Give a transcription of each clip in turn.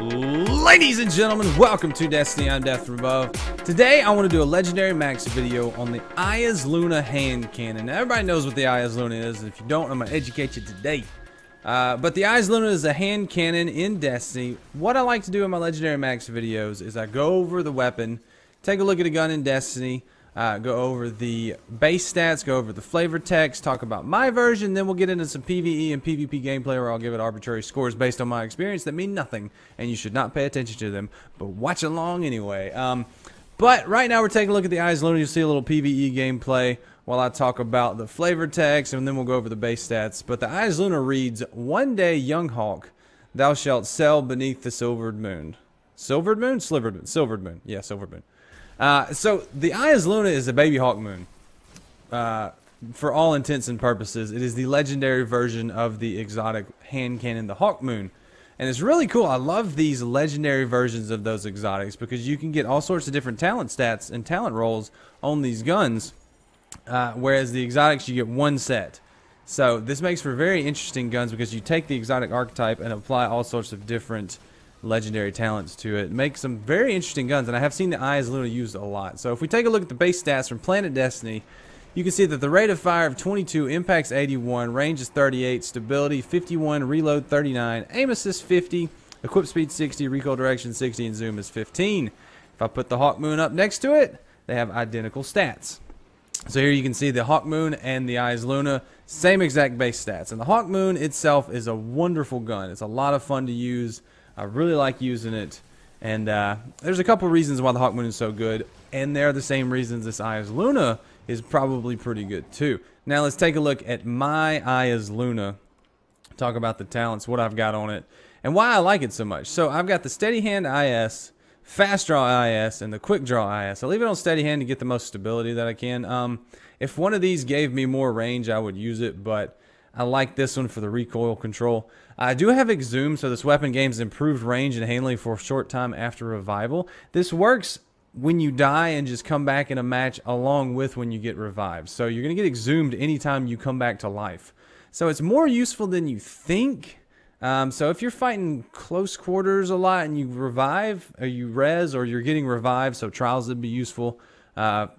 Ladies and gentlemen, welcome to Destiny. I'm Death from Above. Today I want to do a Legendary Max video on the Eyasluna hand cannon. Now, everybody knows what the Eyasluna is, and if you don't, I'm going to educate you today. But the Eyasluna is a hand cannon in Destiny. What I like to do in my Legendary Max videos is I go over the weapon, take a look at a gun in Destiny, go over the base stats, go over the flavor text, talk about my version, then we'll get into some PvE and PvP gameplay where I'll give it arbitrary scores based on my experience that mean nothing, and you should not pay attention to them, but watch along anyway. But right now we're taking a look at the Eyasluna. You'll see a little PvE gameplay while I talk about the flavor text, and then we'll go over the base stats. But the Eyasluna reads, "One day, young hawk, thou shalt sail beneath the silvered moon." Silvered moon? Slivered moon. Silvered moon. Yeah, silvered moon. So the Eyasluna is a baby Hawkmoon. For all intents and purposes, it is the legendary version of the exotic hand cannon, the Hawkmoon. And it's really cool. I love these legendary versions of those exotics because you can get all sorts of different talent stats and talent rolls on these guns, whereas the exotics you get one set. So this makes for very interesting guns because you take the exotic archetype and apply all sorts of different legendary talents to it. Make some very interesting guns, and I have seen the Eyasluna used a lot. So if we take a look at the base stats from Planet Destiny, you can see that the rate of fire of 22, impacts 81, range is 38, stability 51, reload 39, aim assist 50, equip speed 60, recoil direction 60, and zoom is 15. If I put the Hawkmoon up next to it, they have identical stats. So here you can see the Hawkmoon and the Eyasluna, same exact base stats. And the Hawkmoon itself is a wonderful gun. It's a lot of fun to use. I really like using it, and there's a couple reasons why the Hawkmoon is so good, and they're the same reasons this Eyasluna is probably pretty good too. Now let's take a look at my Eyasluna, talk about the talents, what I've got on it, and why I like it so much. So I've got the Steady Hand IS, Fast Draw IS, and the Quick Draw IS. I leave it on Steady Hand to get the most stability that I can. If one of these gave me more range, I would use it, but I like this one for the recoil control. I do have Exhumed, so this weapon gains improved range and handling for a short time after revival. This works when you die and just come back in a match along with when you get revived. So you're going to get Exhumed anytime you come back to life. So it's more useful than you think. So if you're fighting close quarters a lot and you revive, or you res, or you're getting revived, so trials would be useful.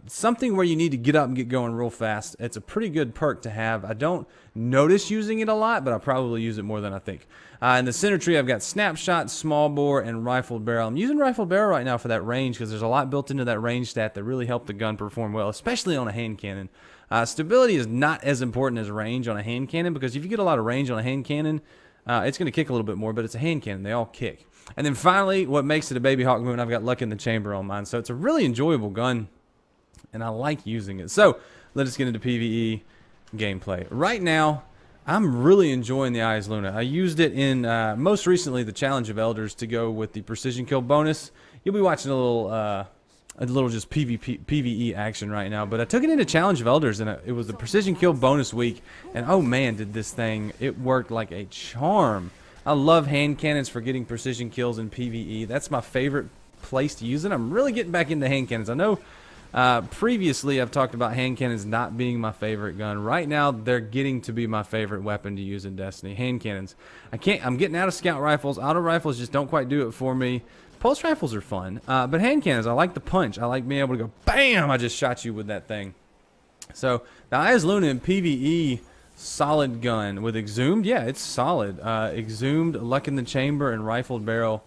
Something where you need to get up and get going real fast. It's a pretty good perk to have. I don't notice using it a lot, but I'll probably use it more than I think. In the center tree, I've got Snapshot, Small Bore, and Rifled Barrel. I'm using Rifled Barrel right now for that range because there's a lot built into that range stat that really help the gun perform well, especially on a hand cannon. Stability is not as important as range on a hand cannon because if you get a lot of range on a hand cannon, it's going to kick a little bit more, but it's a hand cannon. They all kick. And then finally, what makes it a baby Hawkmoon, I've got Luck in the Chamber on mine. So it's a really enjoyable gun, and I like using it. So let us get into PvE gameplay. Right now, I'm really enjoying the Eyasluna. I used it in, most recently, the Challenge of Elders to go with the Precision Kill bonus. You'll be watching a little just PvE action right now, but I took it into Challenge of Elders, and it was the Precision Kill bonus week, and oh man, did this thing, it worked like a charm. I love hand cannons for getting precision kills in PvE. That's my favorite place to use it. I'm really getting back into hand cannons. I know previously I've talked about hand cannons not being my favorite gun. Right now they're getting to be my favorite weapon to use in Destiny. Hand cannons. I'm getting out of scout rifles. Auto rifles just don't quite do it for me. Pulse rifles are fun, but hand cannons, I like the punch. I like being able to go bam, I just shot you with that thing. So the Eyasluna in PvE, solid gun. With Exhumed, yeah, it's solid. Exhumed, Luck in the Chamber, and Rifled Barrel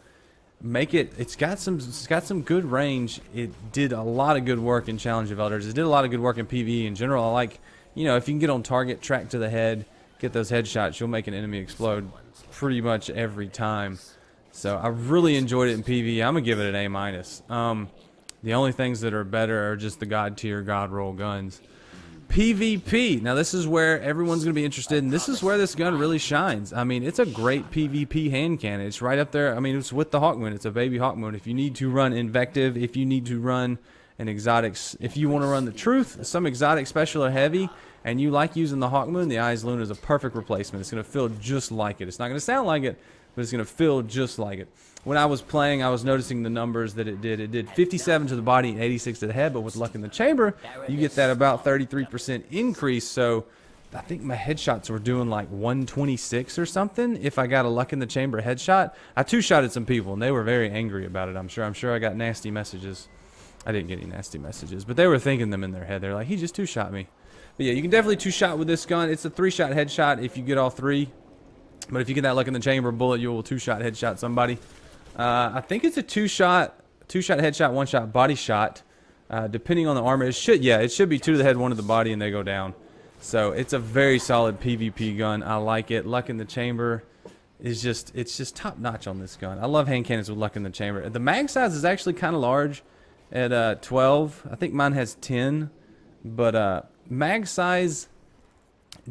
make it. It's got some good range. It did a lot of good work in Challenge of Elders. It did a lot of good work in PvE in general. I like, you know, if you can get on target, track to the head, get those headshots, you'll make an enemy explode pretty much every time. So I really enjoyed it in PvE. I'm gonna give it an A-. The only things that are better are just the God tier, God roll guns. PvP. Now this is where everyone's going to be interested, and this is where this gun really shines. I mean, it's a great PvP hand cannon. It's right up there. I mean, it's with the Hawkmoon. It's a baby Hawkmoon. If you need to run Invective, if you need to run an exotic, if you want to run the Truth, some exotic special or heavy, and you like using the Hawkmoon, the Eyasluna is a perfect replacement. It's going to feel just like it. It's not going to sound like it, but it's going to feel just like it. When I was playing, I was noticing the numbers that it did. It did 57 to the body and 86 to the head, but with Luck in the Chamber, you get that about 33% increase. So I think my headshots were doing like 126 or something. If I got a luck in the chamber headshot, I two-shotted some people and they were very angry about it. I'm sure I got nasty messages. I didn't get any nasty messages, but they were thinking them in their head. They're like, he just two-shot me. But yeah, you can definitely two-shot with this gun. It's a 3-shot headshot if you get all 3. But if you get that luck in the chamber bullet, you will 2-shot headshot somebody. I think it's a 2-shot headshot, 1-shot body shot. Depending on the armor, it should be 2 to the head, 1 to the body, and they go down. So it's a very solid PvP gun. I like it. Luck in the chamber is it's just top notch on this gun. I love hand cannons with luck in the chamber. The mag size is actually kind of large at 12. I think mine has 10, but mag size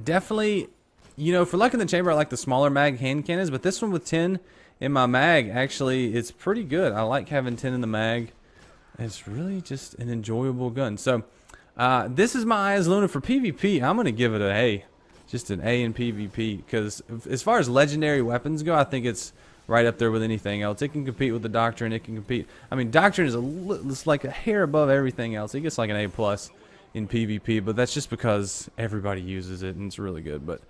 definitely, you know, for luck in the chamber, I like the smaller mag hand cannons, but this one with 10 in my mag, actually, it's pretty good. I like having 10 in the mag. It's really just an enjoyable gun. So this is my Eyasluna for PvP. I'm going to give it an A. Just an A in PvP. Because as far as legendary weapons go, I think it's right up there with anything else. It can compete with the Doctrine. It can compete. I mean, Doctrine is it's like a hair above everything else. It gets like an A+ in PvP. But that's just because everybody uses it and it's really good. But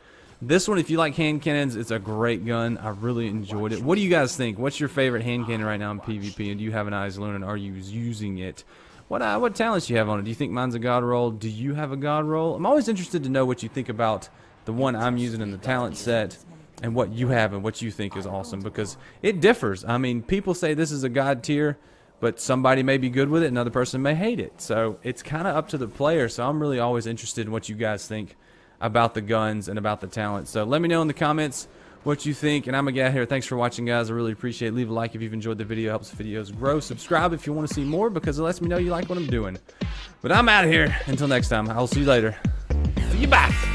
this one, if you like hand cannons, it's a great gun. I really enjoyed it. What do you guys think? What's your favorite hand cannon right now in PvP? And do you have an Eyasluna, and are you using it? What talents do you have on it? Do you think mine's a god roll? Do you have a god roll? I'm always interested to know what you think about the one I'm using in the talent set and what you have and what you think is awesome, because it differs. I mean, people say this is a god tier, but somebody may be good with it, another person may hate it. So it's kind of up to the player. So I'm really always interested in what you guys think about the guns and about the talent. So let me know in the comments what you think, and I'm gonna get out here. Thanks for watching, guys. I really appreciate it. Leave a like if you've enjoyed the video. It helps videos grow. Subscribe if you want to see more, because it lets me know you like what I'm doing. But I'm out of here. Until next time, I'll see you later. See you back.